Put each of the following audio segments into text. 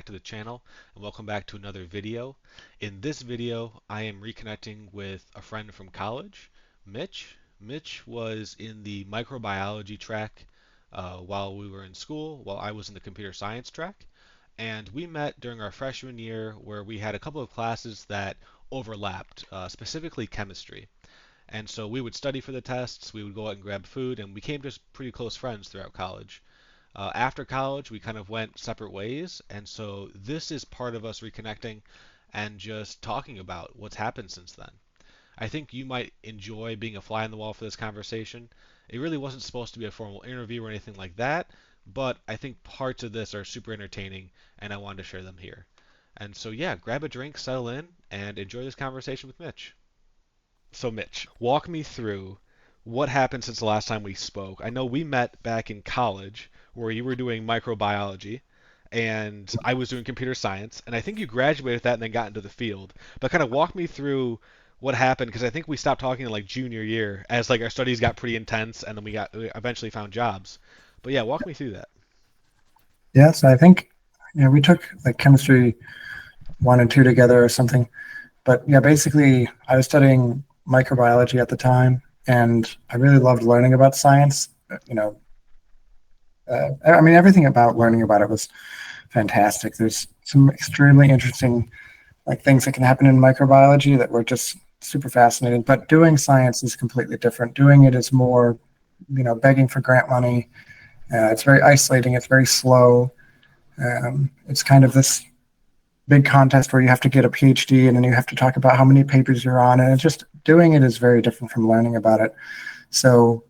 back to the channel and welcome back to another video. In this video, I am reconnecting with a friend from college, Mitch. Mitch was in the microbiology track while we were in school, while I was in the computer science track. And we met during our freshman year where we had a couple of classes that overlapped, specifically chemistry. And so we would study for the tests, we would go out and grab food, and we became just pretty close friends throughout college. After college, we kind of went separate ways, and so this is part of us reconnecting and just talking about what's happened since then. I think you might enjoy being a fly on the wall for this conversation. It really wasn't supposed to be a formal interview or anything like that, but I think parts of this are super entertaining, and I wanted to share them here. And so, yeah, grab a drink, settle in, and enjoy this conversation with Mitch. So, Mitch, walk me through what happened since the last time we spoke. I know we met back in college where you were doing microbiology and I was doing computer science, and I think you graduated with that and then got into the field. But kind of walk me through what happened because I think we stopped talking in like junior year as like our studies got pretty intense and then we eventually found jobs. But yeah, walk me through that. Yes, I think we took like chemistry one and two together or something. But yeah, basically, I was studying microbiology at the time, and I really loved learning about science. You know, I mean, everything about learning about it was fantastic. There's some extremely interesting like things that can happen in microbiology that were just super fascinating. But doing science is completely different. Doing it is more, begging for grant money. It's very isolating. It's very slow. It's kind of this big contest where you have to get a PhD and then you have to talk about how many papers you're on, and it's just doing it is very different from learning about it. So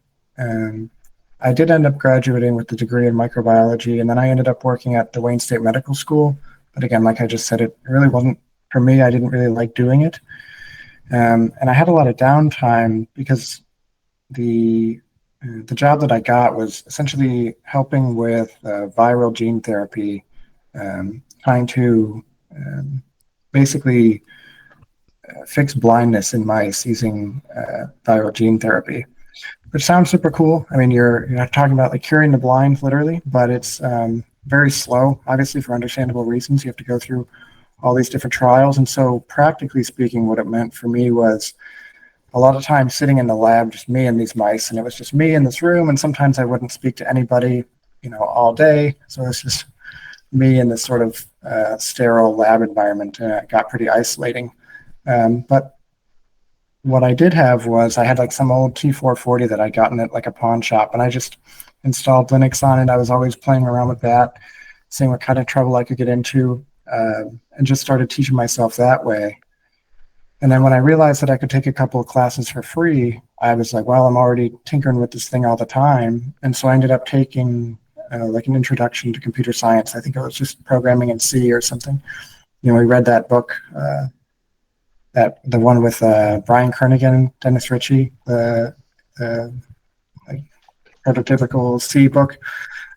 I did end up graduating with the degree in microbiology, and then I ended up working at the Wayne State Medical School. But again, like I just said, it really wasn't for me. I didn't really like doing it, and I had a lot of downtime because the job that I got was essentially helping with viral gene therapy, trying to basically fix blindness in mice using viral gene therapy, which sounds super cool. I mean, you're not talking about like curing the blind literally, but it's very slow, obviously for understandable reasons. You have to go through all these different trials. And so practically speaking, what it meant for me was a lot of time sitting in the lab, just me and these mice, and it was just me in this room. And sometimes I wouldn't speak to anybody, all day. So it's just me in this sort of sterile lab environment, and it got pretty isolating. But what I did have was I had like some old T440 that I gotten at like a pawn shop, and I just installed Linux on it. I was always playing around with that, seeing what kind of trouble I could get into, and just started teaching myself that way. And then when I realized that I could take a couple of classes for free, I was like, well, I'm already tinkering with this thing all the time. And so I ended up taking like an introduction to computer science. I think it was just programming in C or something. We read that book, the one with Brian Kernighan, Dennis Ritchie, the like, prototypical C book.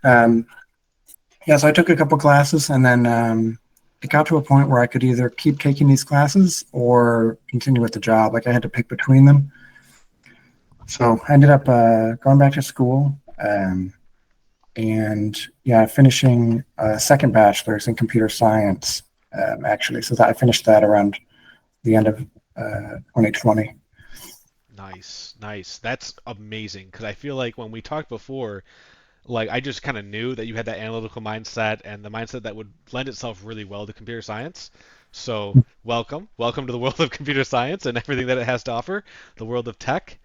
Yeah, so I took a couple classes, and then it got to a point where I could either keep taking these classes or continue with the job. Like I had to pick between them. So I ended up going back to school, and yeah, finishing a second bachelor's in computer science, actually. So I finished that around the end of 2020. Nice, nice. That's amazing because I feel like when we talked before, like I just kind of knew that you had that analytical mindset and the mindset that would lend itself really well to computer science. So, welcome to the world of computer science and everything that it has to offer, the world of tech.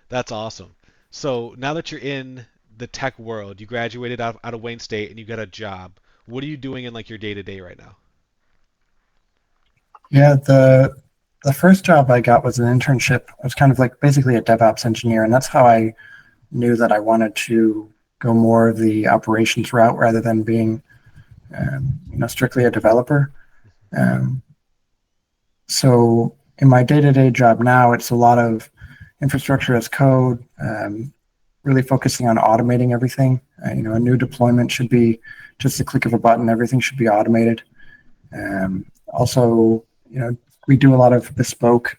That's awesome. So, now that you're in the tech world, you graduated out of Wayne State and you got a job. What are you doing in like your day to day right now? Yeah, the first job I got was an internship. I was kind of like basically a DevOps engineer, and that's how I knew that I wanted to go more of the operations route rather than being, strictly a developer. Um, so in my day-to-day job now, it's a lot of infrastructure as code, really focusing on automating everything. A new deployment should be just a click of a button. Everything should be automated. Also, we do a lot of bespoke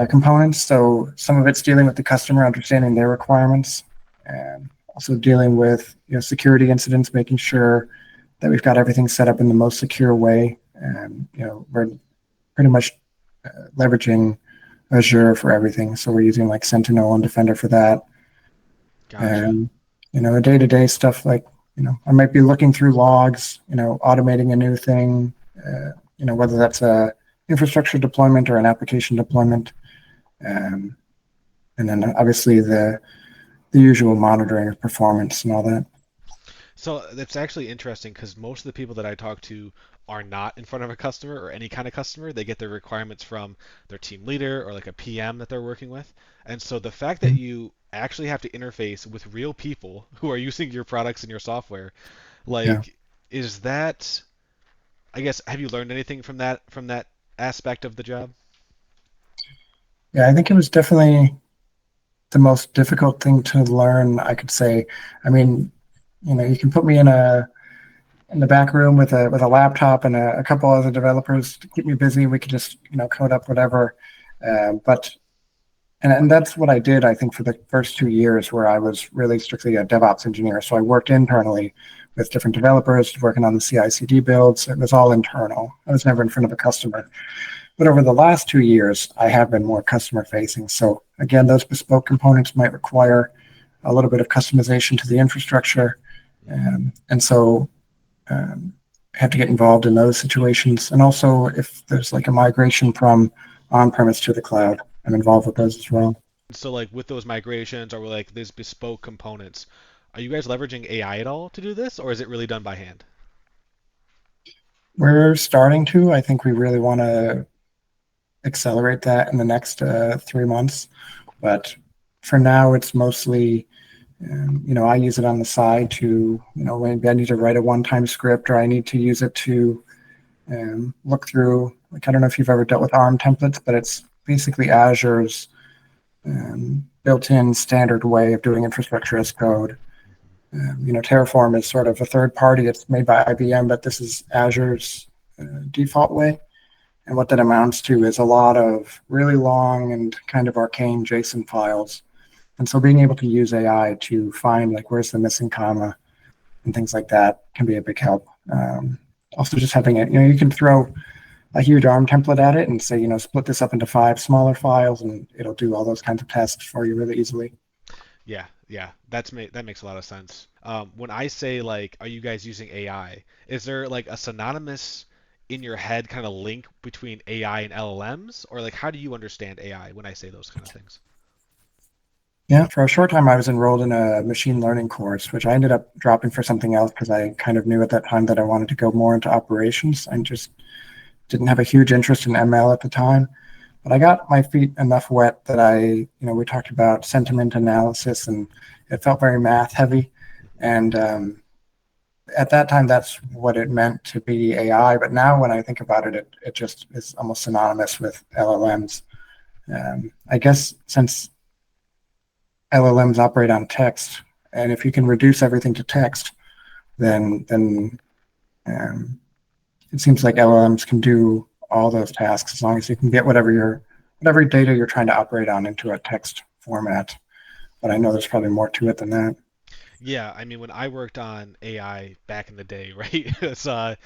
components. So some of it's dealing with the customer, understanding their requirements, and also dealing with security incidents, making sure that we've got everything set up in the most secure way. We're pretty much leveraging Azure for everything. So we're using like Sentinel and Defender for that. Gotcha. And, the day to day stuff like, I might be looking through logs, automating a new thing, whether that's a infrastructure deployment or an application deployment. Um, and then obviously the usual monitoring of performance and all that. So that's actually interesting because most of the people that I talk to are not in front of a customer or any kind of customer. They get their requirements from their team leader or like a PM that they're working with. And so the fact that you actually have to interface with real people who are using your products and your software, Yeah. like, is that, I guess, have you learned anything from that aspect of the job? Yeah, I think it was definitely the most difficult thing to learn, I could say. I mean, you can put me in the back room with a laptop and a couple other developers to keep me busy. We could just code up whatever. But and that's what I did. I think for the first 2 years, where I was really strictly a DevOps engineer. So I worked internally with different developers, working on the CI/CD builds. It was all internal. I was never in front of a customer. But over the last 2 years, I have been more customer facing. So again, those bespoke components might require a little bit of customization to the infrastructure. And so have to get involved in those situations. And also, if there's like a migration from on premise to the cloud, I'm involved with those as well. So like with those migrations or with like these bespoke components, are you guys leveraging AI at all to do this, or is it really done by hand? We're starting to. I think we really want to accelerate that in the next 3 months. But for now, it's mostly, I use it on the side to, maybe I need to write a one-time script or I need to use it to look through. Like, I don't know if you've ever dealt with ARM templates, but it's basically Azure's built-in standard way of doing infrastructure as code. Terraform is sort of a third party. It's made by IBM, but this is Azure's default way. And what that amounts to is a lot of really long and kind of arcane JSON files. And so being able to use AI to find like where's the missing comma and things like that can be a big help. Also, just having it, you can throw a huge ARM template at it and say, split this up into 5 smaller files, and it'll do all those kinds of tasks for you really easily. Yeah, yeah, that makes a lot of sense. When I say like, are you guys using AI? Is there like a synonymous in your head kind of link between AI and LLMs, or like how do you understand AI when I say those kind of things? Yeah, for a short time, I was enrolled in a machine learning course, which I ended up dropping for something else because I kind of knew at that time that I wanted to go more into operations. I just didn't have a huge interest in ML at the time. But I got my feet enough wet that we talked about sentiment analysis and it felt very math heavy. Mhm. And at that time, that's what it meant to be AI. But now when I think about it, it just is almost synonymous with LLMs. I guess since LLMs operate on text, and if you can reduce everything to text, then um, it seems like LLMs can do all those tasks as long as you can get whatever data you're trying to operate on into a text format. But I know there's probably more to it than that. Yeah, I mean, when I worked on AI back in the day, right, it's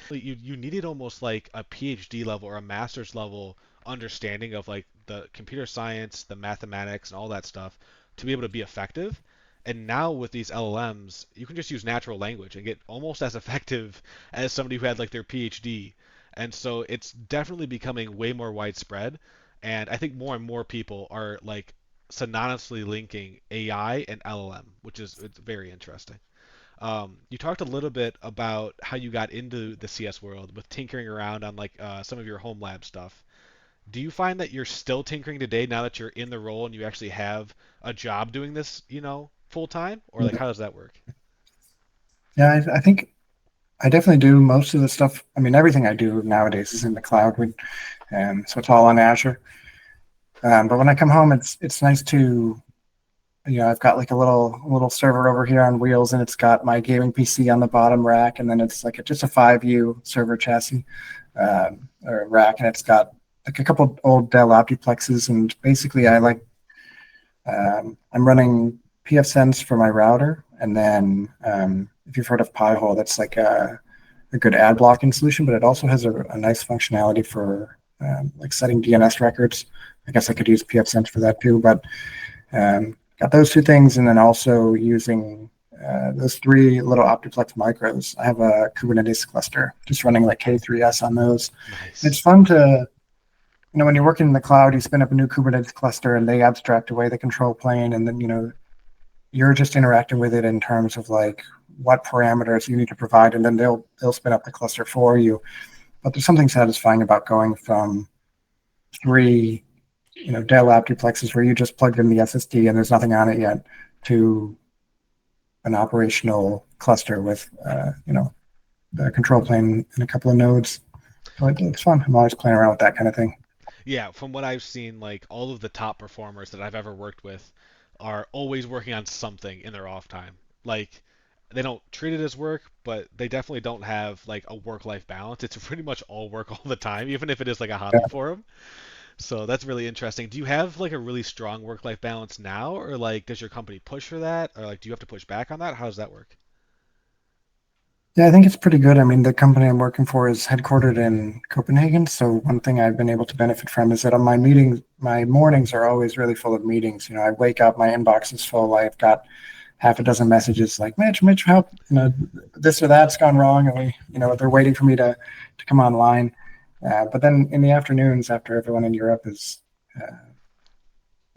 you needed almost like a PhD level or a master's level understanding of like the computer science, the mathematics, and all that stuff to be able to be effective. And now with these LLMs, you can just use natural language and get almost as effective as somebody who had like their PhD. And so it's definitely becoming way more widespread. And I think more and more people are like synonymously linking AI and LLM, which is it's very interesting. You talked a little bit about how you got into the CS world with tinkering around on like some of your home lab stuff. Do you find that you're still tinkering today now that you're in the role and you actually have a job doing this, full time, or like how does that work? Yeah, I think I definitely do most of the stuff. I mean, everything I do nowadays is in the cloud, so it's all on Azure. But when I come home, it's nice to I've got like a little server over here on wheels, and it's got my gaming PC on the bottom rack, and then it's like just a 5U server chassis or rack, and it's got like a couple old Dell Optiplexes, and basically I'm running PFSense for my router, and then if you've heard of Pi-hole, that's like a a good ad blocking solution, but it also has a nice functionality for like setting DNS records. I guess I could use pfSense for that too, but got those two things, and then also using those three little Optiplex micros. I have a Kubernetes cluster, just running like K3s on those. It's Nice. fun to, when you're working in the cloud, you spin up a new Kubernetes cluster and they abstract away the control plane, and then you're just interacting with it in terms of like what parameters you need to provide, and then they'll spin up the cluster for you. But there's something satisfying about going from three, Dell Optiplexes where you just plugged in the SSD and there's nothing on it yet, to an operational cluster with the control plane and a couple of nodes. So it's fun. I'm always playing around with that kind of thing. Yeah, from what I've seen, like all of the top performers that I've ever worked with are always working on something in their off time. Like they don't treat it as work, but they definitely don't have like a work-life balance. It's pretty much all work all the time, even if it is like a hobby Yeah. for them. So that's really interesting. Do you have like a really strong work-life balance now, or like does your company push for that, or like do you have to push back on that? How does that work? Yeah, I think it's pretty good. I mean, the company I'm working for is headquartered in Copenhagen. So one thing I've been able to benefit from is that on my meetings, my mornings are always really full of meetings. I wake up, my inbox is full. I've got half a dozen messages like, Mitch, help, this or that's gone wrong. And they're waiting for me to come online. But then in the afternoons, after everyone in Europe is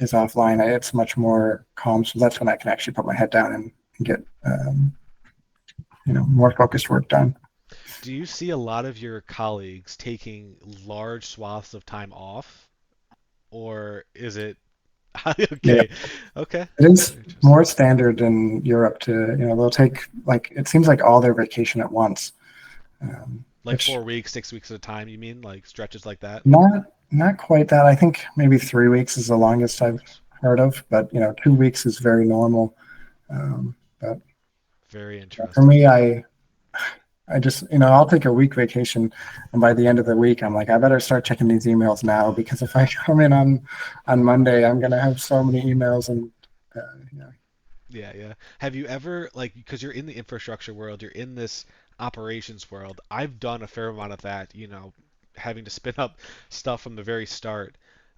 offline, it's much more calm. So that's when I can actually put my head down and get, more focused work done. Do you see a lot of your colleagues taking large swaths of time off, or is it Yeah, okay? Okay, it is very interesting. more standard in Europe to, they'll take like, it seems like all their vacation at once, Like which 4 weeks, 6 weeks at a time, you mean? Like stretches like that? not quite that. I think maybe 3 weeks is the longest I've Nice. heard of, but 2 weeks is very normal. But Very for interesting. me, I just, I'll take a week vacation, and by the end of the week, I'm like, I better start checking these emails now, because if I come in on Monday, I'm gonna have so many emails, and uh, yeah, Yeah, yeah. Have you ever, like, because you're in the infrastructure world, you're in this operations world. I've done a fair amount of that, having to spin up stuff from the very start.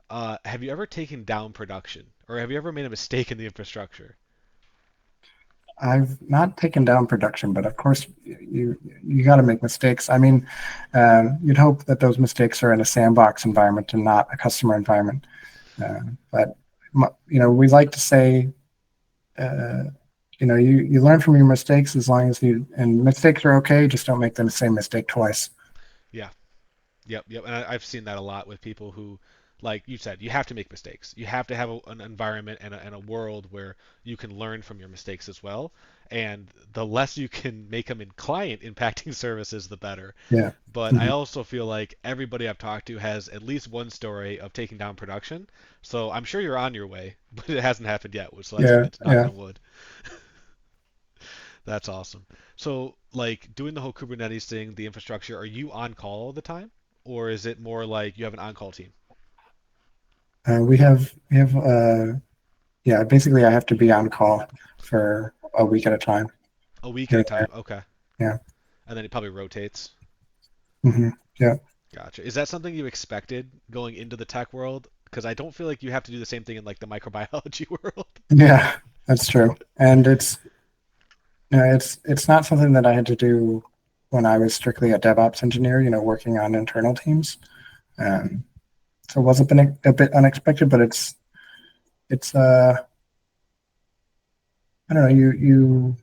Have you ever taken down production, or have you ever made a mistake in the infrastructure? I've not taken down production, but of course you got to make mistakes. I mean, you'd hope that those mistakes are in a sandbox environment and not a customer environment. But we like to say, uh, you learn from your mistakes, as long as and mistakes are okay. Just don't make the same mistake twice. Yeah. Yep, yep. And I've seen that a lot with people who, like you said, you have to make mistakes. You have to have an environment and a world where you can learn from your mistakes as well. And the less you can make them in client impacting services, the better. Yeah. But I Mhm. also feel like everybody I've talked to has at least one story of taking down production. So I'm sure you're on your way, but it hasn't happened yet, so that's Yeah. good. Knock Yeah. on wood. That's awesome. So, like doing the whole Kubernetes thing, the infrastructure, are you on call all the time? Or is it more like you have an on-call team? We have yeah. Basically, I have to be on call for a week at a time. A week at Here a and there. time. Okay. Yeah. And then it probably rotates. Yeah. Gotcha. Is that something you expected going into the tech world? Because I don't feel like you have to do the same thing in like the microbiology world. Yeah. That's true. And it's not something that I had to do when I was strictly a DevOps engineer, working on internal teams. Um, so it was a bit unexpected, but it's I don't know,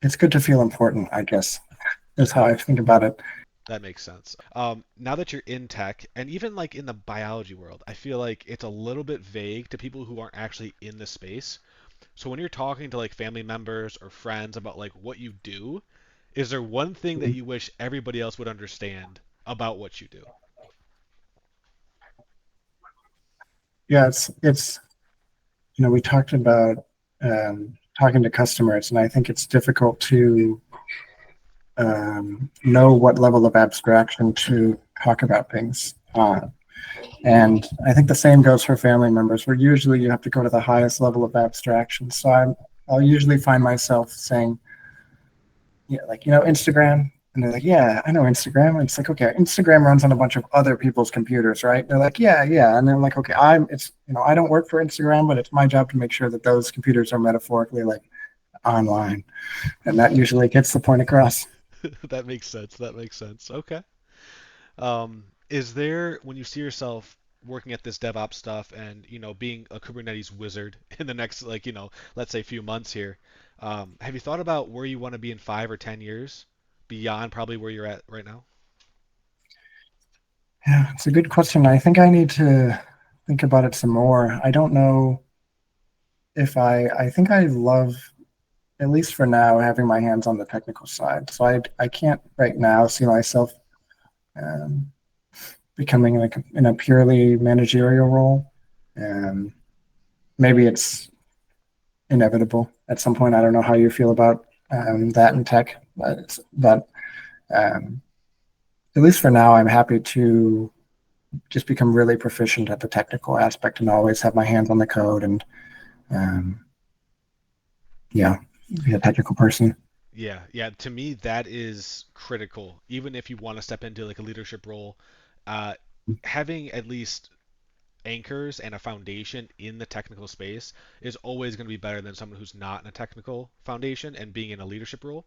it's good to feel important, I guess, is how I think about it. That makes sense. Now that you're in tech and even like in the biology world, I feel like it's a little bit vague to people who aren't actually in the space. So when you're talking to like family members or friends about like what you do, is there one thing that you wish everybody else would understand about what you do? Yeah, it's we talked about talking to customers, and I think it's difficult to know what level of abstraction to talk about things on. And I think the same goes for family members, where usually you have to go to the highest level of abstraction. So I'll usually find myself saying, yeah, like, Instagram. And they're like, yeah, I know Instagram. And it's like, okay, Instagram runs on a bunch of other people's computers, right? And they're like, yeah, yeah. And they're like, okay, I don't work for Instagram, but it's my job to make sure that those computers are metaphorically like online. And that usually gets the point across. That makes sense. That makes sense. Okay. Is there, when you see yourself working at this DevOps stuff and, being a Kubernetes wizard in the next, like, let's say few months here, have you thought about where you want to be in 5 or 10 years beyond probably where you're at right now? Yeah, it's a good question. I think I need to think about it some more. I don't know if I think I love, at least for now, having my hands on the technical side. So I can't right now see myself um, becoming like in a purely managerial role. Um, Maybe it's inevitable at some point. I don't know how you feel about that in tech, but um, at least for now, I'm happy to just become really proficient at the technical aspect and always have my hands on the code and um, yeah, be a technical person. Yeah, yeah. To me, that is critical. Even if you want to step into like a leadership role, uh, having at least anchors and a foundation in the technical space is always going to be better than someone who's not in a technical foundation and being in a leadership role.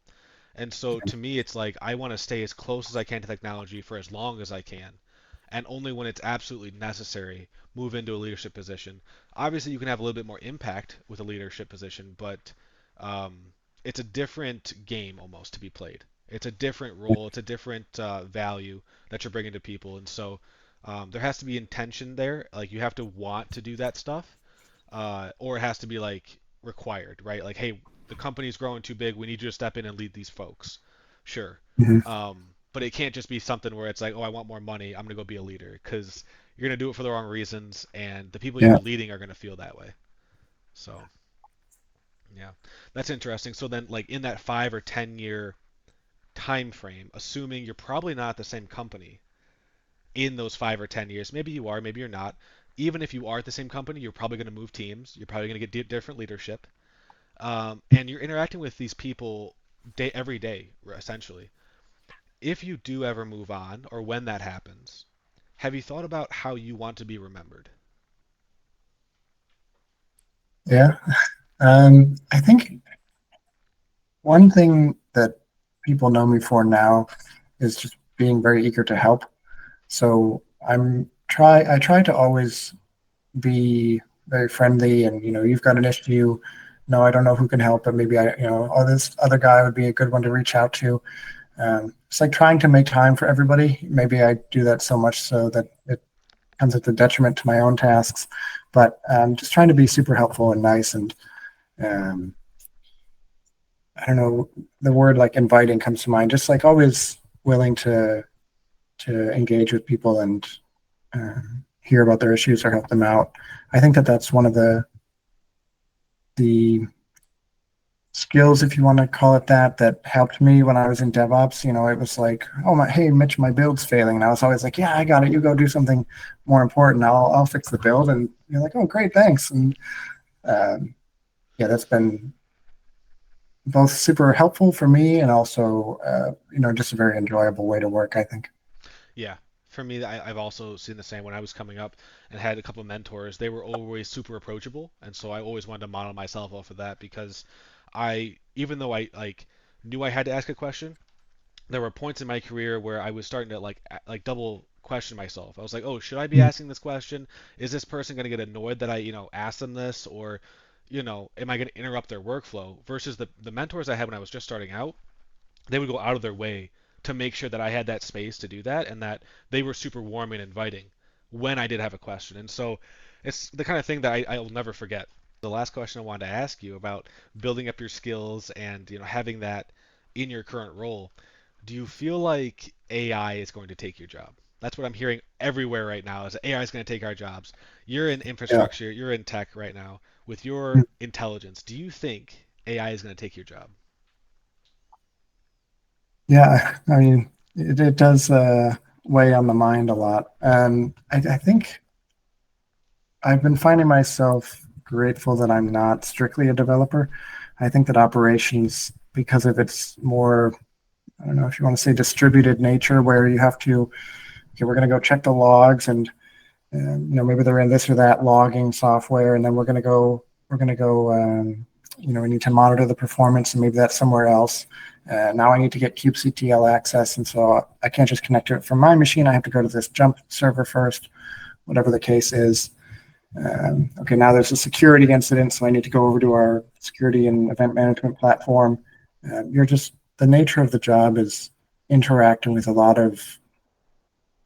And so to me, it's like I want to stay as close as I can to technology for as long as I can. And only when it's absolutely necessary, move into a leadership position. Obviously, you can have a little bit more impact with a leadership position, but it's a different game almost to be played. It's a different role, it's a different value that you're bringing to people. And so there has to be intention there. Like you have to want to do that stuff, or it has to be like required, right? Like, hey, the company's growing too big. We need you to step in and lead these folks. Sure. Mm-hmm. But it can't just be something where it's like, oh, I want more money. I'm gonna go be a leader because you're gonna do it for the wrong reasons, and the people Yeah. you're leading are gonna feel that way. So yeah, that's interesting. So then, like in that 5 or 10 year time frame, assuming you're probably not at the same company in those 5 or 10 years, maybe you are, maybe you're not. Even if you are at the same company, you're probably going to move teams. You're probably going to get different leadership. And you're interacting with these people every day, essentially. If you do ever move on, or when that happens, have you thought about how you want to be remembered? Yeah. I think one thing that people know me for now is just being very eager to help. So I try to always be very friendly and you've got an issue. No, I don't know who can help, but maybe oh, this other guy would be a good one to reach out to. It's like trying to make time for everybody. Maybe I do that so much so that it comes at the detriment to my own tasks, but just trying to be super helpful and nice and um, I don't know, the word like inviting comes to mind. Just like always willing to engage with people and hear about their issues or help them out. I think that that's one of the skills, if you want to call it that, that helped me when I was in DevOps. It was like, oh my, hey Mitch, my build's failing, and I was always like, yeah, I got it. You go do something more important. I'll fix the build, and you're like, oh great, thanks. And um, yeah, that's been both super helpful for me and also just a very enjoyable way to work, I think. Yeah, for me, I've also seen the same when I was coming up and had a couple of mentors. They were always super approachable, and so I always wanted to model myself off of that because even though I like knew I had to ask a question, there were points in my career where I was starting to like double question myself. I was like, oh, should I be Mm. asking this question? Is this person going to get annoyed that I, asked them this, or, am I going to interrupt their workflow? Versus the mentors I had when I was just starting out, they would go out of their way to make sure that I had that space to do that and that they were super warm and inviting when I did have a question. And so it's the kind of thing that I'll never forget. The last question I wanted to ask you about building up your skills and having that in your current role, do you feel like AI is going to take your job? That's what I'm hearing everywhere right now is that AI is going to take our jobs. You're in Yeah. infrastructure, you're in tech right now. With Mm. your intelligence, do you think AI is going to take your job? Yeah, I mean, it does weigh on the mind a lot. I think I've been finding myself grateful that I'm not strictly a developer. I think that operations, because of its more I don't know if you want to say distributed nature, where you have to, okay, we're going to go check the logs and maybe they're in this or that logging software, and then we need to monitor the performance, and maybe that's somewhere else. Now I need to get kubectl access, and so I can't just connect to it from my machine. I have to go to this jump server first, whatever the case is. Okay, now there's a security incident, so I need to go over to our security and event management platform. The nature of the job is interacting with a lot of,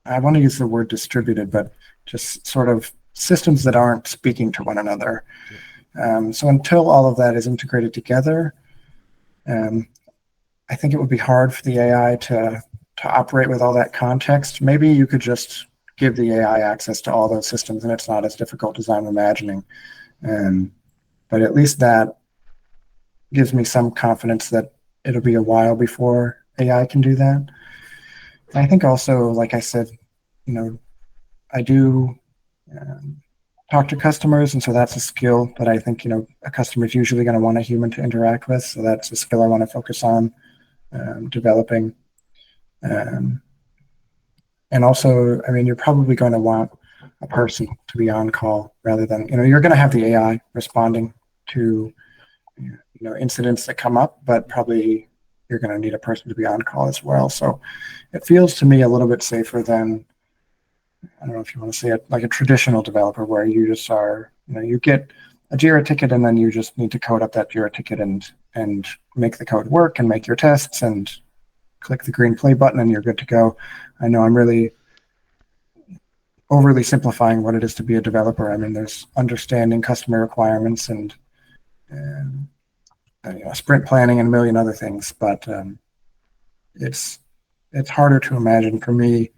I want to use the word distributed, but just sort of systems that aren't speaking to one another. Yep. So until all of that is integrated together, um, I think it would be hard for the AI to operate with all that context. Maybe you could just give the AI access to all those systems, and it's not as difficult as I'm imagining. Um, but at least that gives me some confidence that it'll be a while before AI can do that. And I think also, like I said, you know, I do um, talk to customers, and so that's a skill that I think a customer is usually going to want a human to interact with. So that's a skill I want to focus on developing. Um, and also, I mean, you're probably going to want a person to be on call rather than you're going to have the AI responding to incidents that come up, but probably you're going to need a person to be on call as well. So it feels to me a little bit safer than, I don't know if you want to say it, like a traditional developer where you just are, you get a Jira ticket and then you just need to code up that Jira ticket and make the code work and make your tests and click the green play button and you're good to go. I know I'm really overly simplifying what it is to be a developer. I mean, there's understanding customer requirements and sprint planning and a million other things, but it's harder to imagine for me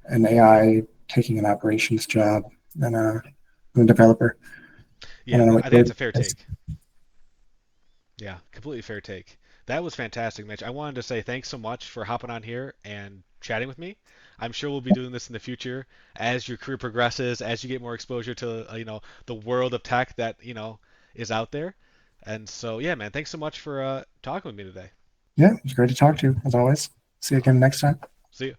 an AI taking an operations job than a developer. I Yeah, don't know I what think yours it's a fair is. take. Yeah, completely fair take. That was fantastic, Mitch. I wanted to say thanks so much for hopping on here and chatting with me. I'm sure we'll be doing this in the future as your career progresses, as you get more exposure to the world of tech that is out there. And so yeah, man, thanks so much for talking with me today. Yeah, it's great to talk to you as always. See you again next time. See you.